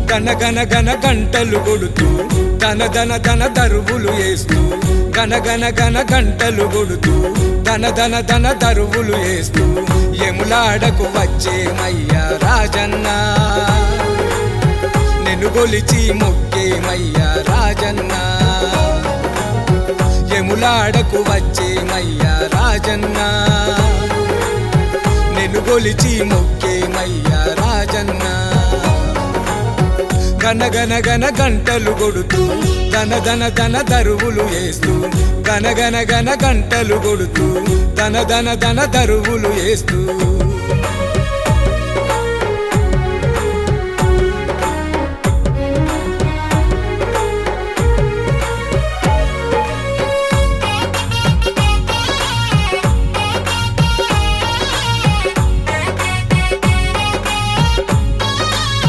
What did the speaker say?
గన గన గన గంటలు కొడుతూ ధన ధన ధన దరువులు వేస్తూ గన గన గన గంటలు కొడుతూ ధన ధన ధన దరువులు వేస్తూ యములాడకు వచ్చేమయ్యా రాజన్న నిన్ను గొలిచి మొక్కేమయ్యా రాజన్న యములాడకు వచ్చేమయ్యా రాజన్న నిన్ను గొలిచి మొక్కేమయ్యా రాజన్న గన గన గన గంటలు కొడుతూ ధన ధన ధన దరువులు వేస్తూ గన గన గన గంటలు కొడుతూ ధన ధన ధన దరువులు వేస్తూ